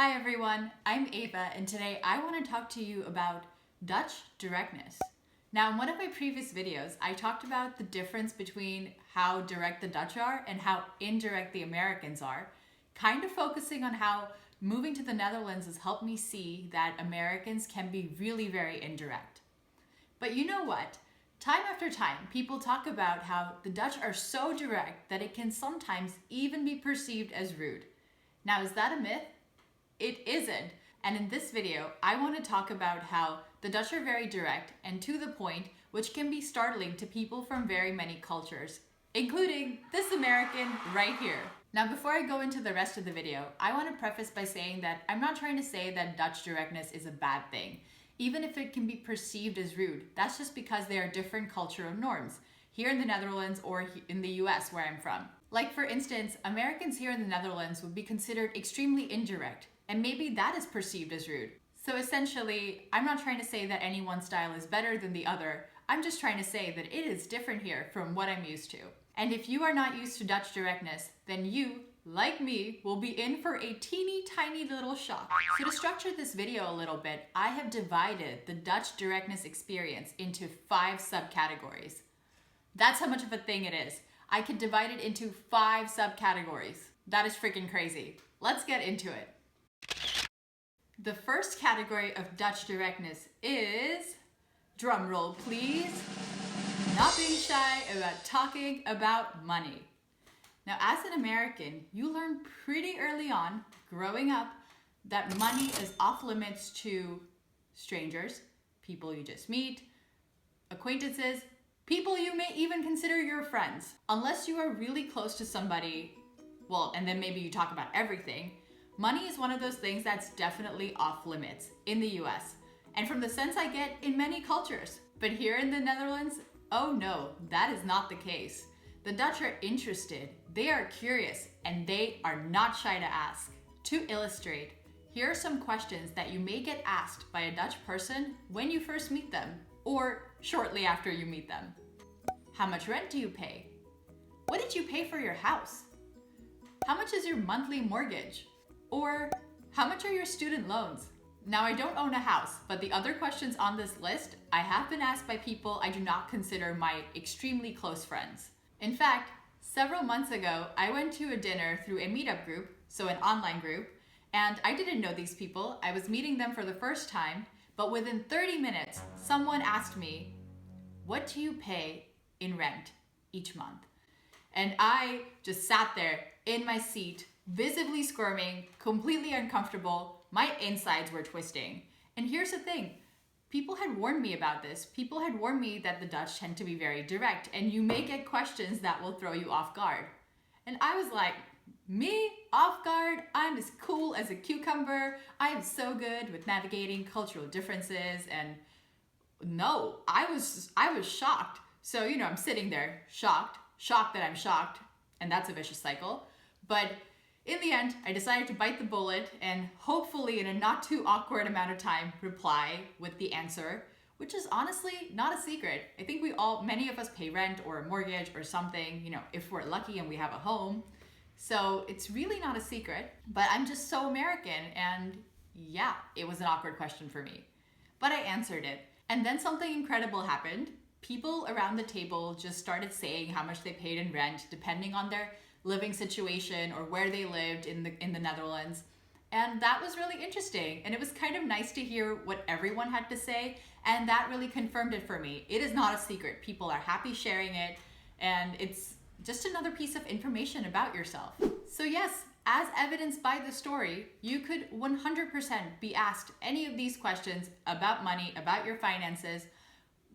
Hi everyone, I'm Ava and today I want to talk to you about Dutch directness. Now in one of my previous videos, I talked about the difference between how direct the Dutch are and how indirect the Americans are, kind of focusing on how moving to the Netherlands has helped me see that Americans can be really very indirect. But you know what? Time after time, people talk about how the Dutch are so direct that it can sometimes even be perceived as rude. Now, is that a myth? It isn't. And in this video, I want to talk about how the Dutch are very direct and to the point, which can be startling to people from very many cultures, including this American right here. Now, before I go into the rest of the video, I want to preface by saying that I'm not trying to say that Dutch directness is a bad thing. Even if it can be perceived as rude, that's just because they are different cultural norms here in the Netherlands or in the US where I'm from. Like for instance, Americans here in the Netherlands would be considered extremely indirect, and maybe that is perceived as rude. So essentially, I'm not trying to say that any one style is better than the other. I'm just trying to say that it is different here from what I'm used to. And if you are not used to Dutch directness, then you, like me, will be in for a teeny tiny little shock. So to structure this video a little bit, I have divided the Dutch directness experience into 5 subcategories. That's how much of a thing it is. I could divide it into 5 subcategories. That is freaking crazy. Let's get into it. The first category of Dutch directness is, drum roll please, not being shy about talking about money. Now, as an American, you learn pretty early on, growing up, that money is off limits to strangers, people you just meet, acquaintances, people you may even consider your friends. Unless you are really close to somebody, well, and then maybe you talk about everything, money is one of those things that's definitely off limits in the US, and from the sense I get in many cultures. But here in the Netherlands, oh no, that is not the case. The Dutch are interested, they are curious, and they are not shy to ask. To illustrate, here are some questions that you may get asked by a Dutch person when you first meet them, or shortly after you meet them. How much rent do you pay? What did you pay for your house? How much is your monthly mortgage? Or how much are your student loans? Now, I don't own a house, but the other questions on this list I have been asked by people I do not consider my extremely close friends. In fact, several months ago, I went to a dinner through a meetup group, so an online group, and I didn't know these people. I was meeting them for the first time, but within 30 minutes, someone asked me, "What do you pay in rent each month?" And I just sat there in my seat, visibly squirming, completely uncomfortable. My insides were twisting. And here's the thing. People had warned me about this. People had warned me that the Dutch tend to be very direct and you may get questions that will throw you off guard. And I was like, me? Off guard? I'm as cool as a cucumber. I am so good with navigating cultural differences. And no, I was shocked. So, I'm sitting there shocked that I'm shocked, and that's a vicious cycle. But in the end, I decided to bite the bullet and hopefully in a not too awkward amount of time reply with the answer, which is honestly not a secret. I think many of us pay rent or a mortgage or something, if we're lucky and we have a home. So it's really not a secret, but I'm just so American, and yeah, it was an awkward question for me. But I answered it. And then something incredible happened. People around the table just started saying how much they paid in rent, depending on their living situation or where they lived in the Netherlands. And that was really interesting. And it was kind of nice to hear what everyone had to say. And that really confirmed it for me. It is not a secret. People are happy sharing it. And it's just another piece of information about yourself. So yes, as evidenced by the story, you could 100% be asked any of these questions about money, about your finances,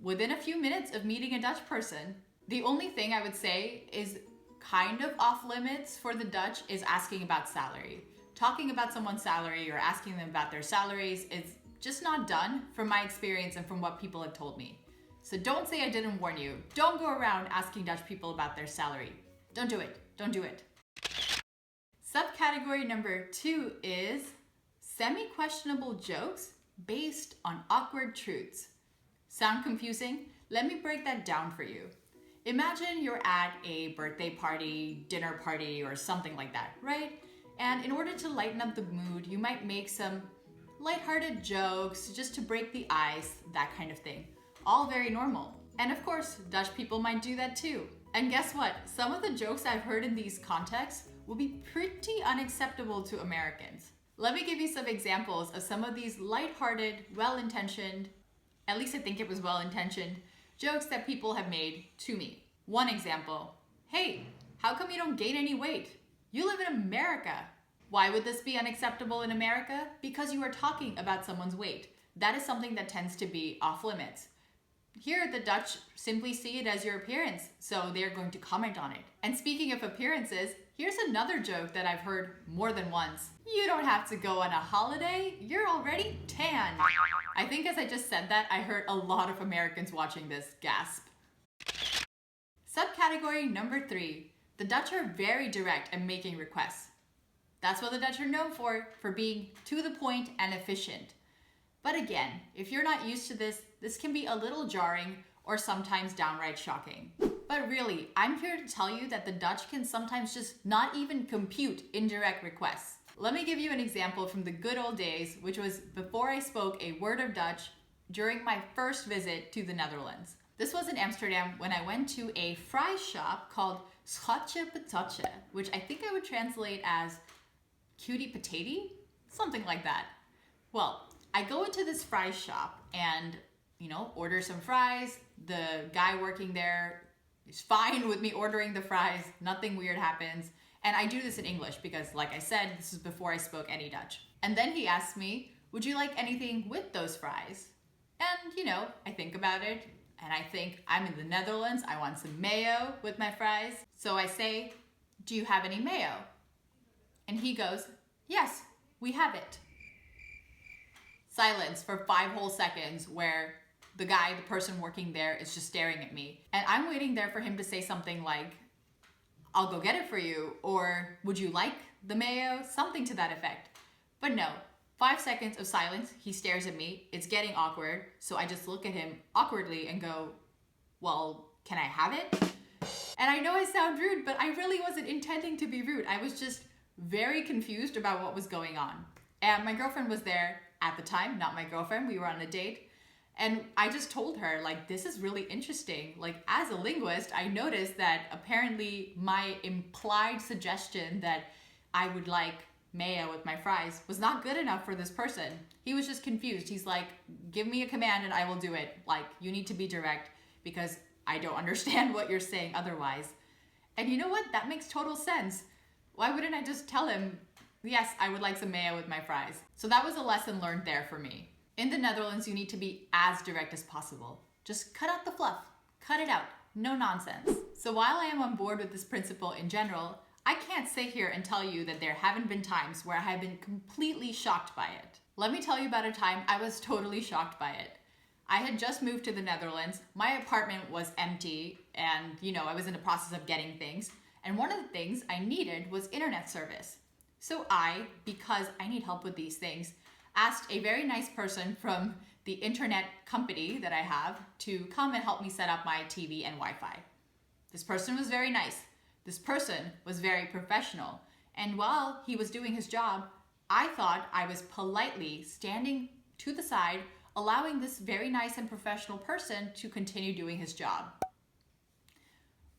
within a few minutes of meeting a Dutch person. The only thing I would say is kind of off limits for the Dutch is asking about salary. Talking about someone's salary or asking them about their salaries is just not done from my experience and from what people have told me. So don't say I didn't warn you. Don't go around asking Dutch people about their salary. Don't do it. Don't do it. Subcategory number 2 is semi-questionable jokes based on awkward truths. Sound confusing? Let me break that down for you. Imagine you're at a birthday party, dinner party, or something like that, right? And in order to lighten up the mood, you might make some lighthearted jokes just to break the ice, that kind of thing. All very normal. And of course, Dutch people might do that too. And guess what? Some of the jokes I've heard in these contexts will be pretty unacceptable to Americans. Let me give you some examples of some of these lighthearted, well-intentioned, at least I think it was well-intentioned, jokes that people have made to me. One example, hey, how come you don't gain any weight? You live in America. Why would this be unacceptable in America? Because you are talking about someone's weight. That is something that tends to be off limits. Here, the Dutch simply see it as your appearance, so they're going to comment on it. And speaking of appearances, here's another joke that I've heard more than once. You don't have to go on a holiday, you're already tan. I think as I just said that, I heard a lot of Americans watching this gasp. Subcategory number 3. The Dutch are very direct in making requests. That's what the Dutch are known for being to the point and efficient. But again, if you're not used to this, this can be a little jarring or sometimes downright shocking. But really, I'm here to tell you that the Dutch can sometimes just not even compute indirect requests. Let me give you an example from the good old days, which was before I spoke a word of Dutch during my first visit to the Netherlands. This was in Amsterdam when I went to a fry shop called Schatje Patatje, which I think I would translate as cutie patati, something like that. Well, I go into this fry shop and, order some fries. The guy working there is fine with me ordering the fries. Nothing weird happens. And I do this in English because, like I said, this is before I spoke any Dutch. And then he asked me, would you like anything with those fries? And, I think about it. And I think, I'm in the Netherlands. I want some mayo with my fries. So I say, do you have any mayo? And he goes, yes, we have it. Silence for 5 whole seconds where the person working there is just staring at me. And I'm waiting there for him to say something like, I'll go get it for you, or would you like the mayo? Something to that effect. But no, 5 seconds of silence, he stares at me, it's getting awkward, so I just look at him awkwardly and go, well, can I have it? And I know I sound rude, but I really wasn't intending to be rude. I was just very confused about what was going on. And my girlfriend was there at the time, not my girlfriend, we were on a date. And I just told her, this is really interesting. As a linguist, I noticed that apparently my implied suggestion that I would like mayo with my fries was not good enough for this person. He was just confused. He's like, give me a command and I will do it. You need to be direct because I don't understand what you're saying otherwise. And you know what? That makes total sense. Why wouldn't I just tell him, yes, I would like some mayo with my fries? So that was a lesson learned there for me. In the Netherlands, you need to be as direct as possible. Just cut out the fluff. Cut it out. No nonsense. So while I am on board with this principle in general, I can't sit here and tell you that there haven't been times where I have been completely shocked by it. Let me tell you about a time I was totally shocked by it. I had just moved to the Netherlands. My apartment was empty and, I was in the process of getting things. And one of the things I needed was internet service. So I, because I need help with these things, asked a very nice person from the internet company that I have to come and help me set up my TV and Wi-Fi. This person was very nice. This person was very professional. And while he was doing his job, I thought I was politely standing to the side, allowing this very nice and professional person to continue doing his job.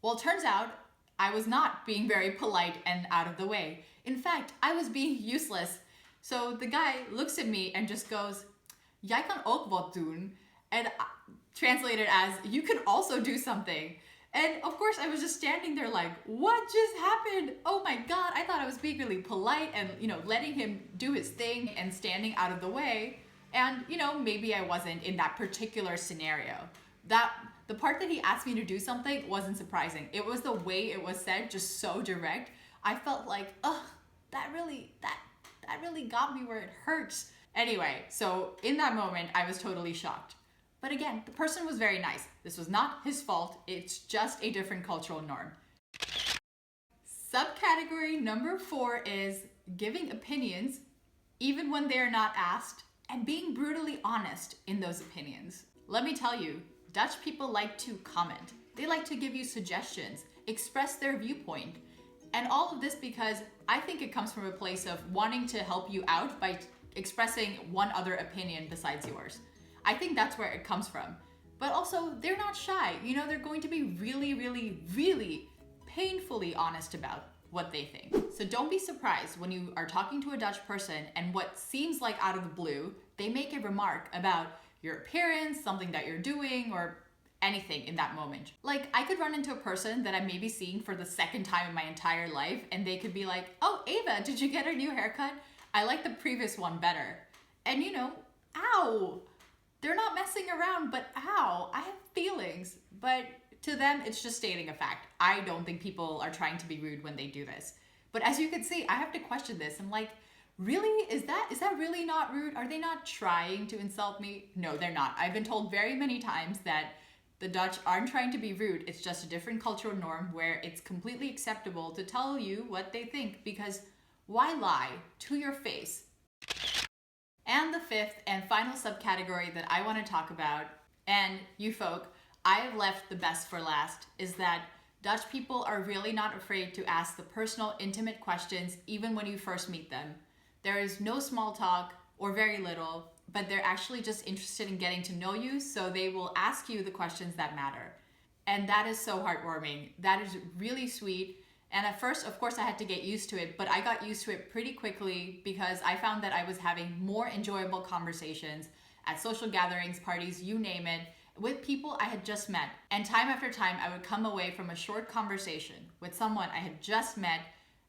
Well, it turns out I was not being very polite and out of the way. In fact, I was being useless. So the guy looks at me and just goes, jij kan ook wat doen. And translated as, you can also do something. And of course I was just standing there like, what just happened? Oh my God, I thought I was being really polite and, letting him do his thing and standing out of the way. And, maybe I wasn't in that particular scenario. The part that he asked me to do something wasn't surprising. It was the way it was said, just so direct. I felt like, that really got me where it hurts. Anyway, so in that moment, I was totally shocked. But again, the person was very nice. This was not his fault. It's just a different cultural norm. Subcategory number 4 is giving opinions even when they are not asked and being brutally honest in those opinions. Let me tell you, Dutch people like to comment. They like to give you suggestions, express their viewpoint. And all of this because I think it comes from a place of wanting to help you out by expressing one other opinion besides yours. I think that's where it comes from. But also, they're not shy. You know, they're going to be really, really, really painfully honest about what they think. So don't be surprised when you are talking to a Dutch person and what seems like out of the blue, they make a remark about your appearance, something that you're doing, or anything in that moment. Like, I could run into a person that I'm maybe seeing for the second time in my entire life, and they could be like, "Oh, Ava, did you get a new haircut? I like the previous one better." And you know, ow! They're not messing around, but ow, I have feelings. But to them, it's just stating a fact. I don't think people are trying to be rude when they do this. But as you can see, I have to question this. I'm like, really? Is that really not rude? Are they not trying to insult me? No, they're not. I've been told very many times that the Dutch aren't trying to be rude. It's just a different cultural norm where it's completely acceptable to tell you what they think, because why lie to your face? And the fifth and final subcategory that I want to talk about, and you folk, I have left the best for last, is that Dutch people are really not afraid to ask the personal, intimate questions even when you first meet them. There is no small talk, or very little, but they're actually just interested in getting to know you, so they will ask you the questions that matter. And that is so heartwarming. That is really sweet. And at first, of course, I had to get used to it, but I got used to it pretty quickly because I found that I was having more enjoyable conversations at social gatherings, parties, you name it, with people I had just met. And time after time, I would come away from a short conversation with someone I had just met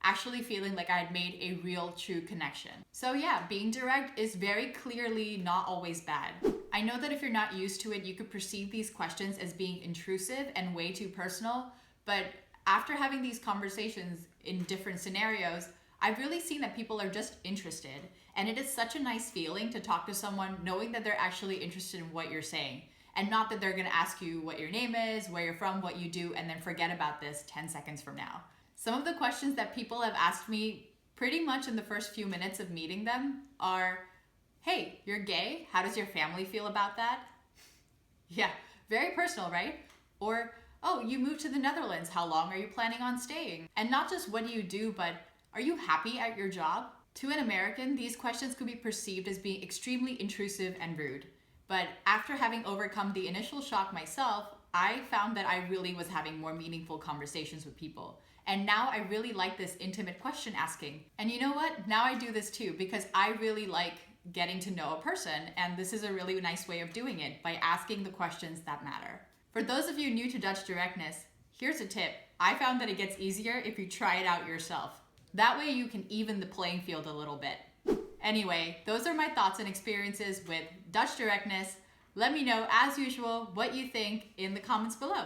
actually feeling like I had made a real, true connection. So yeah, being direct is very clearly not always bad. I know that if you're not used to it, you could perceive these questions as being intrusive and way too personal, but after having these conversations in different scenarios, I've really seen that people are just interested. And it is such a nice feeling to talk to someone knowing that they're actually interested in what you're saying, and not that they're gonna ask you what your name is, where you're from, what you do, and then forget about this 10 seconds from now. Some of the questions that people have asked me pretty much in the first few minutes of meeting them are, "Hey, you're gay? How does your family feel about that?" Yeah, very personal, right? Or, "Oh, you moved to the Netherlands. How long are you planning on staying?" And not just what do you do, but are you happy at your job? To an American, these questions could be perceived as being extremely intrusive and rude. But after having overcome the initial shock myself, I found that I really was having more meaningful conversations with people. And now I really like this intimate question asking. And you know what? Now I do this too, because I really like getting to know a person, and this is a really nice way of doing it, by asking the questions that matter. For those of you new to Dutch directness, here's a tip. I found that it gets easier if you try it out yourself. That way you can even the playing field a little bit. Anyway, those are my thoughts and experiences with Dutch directness. Let me know, as usual, what you think in the comments below.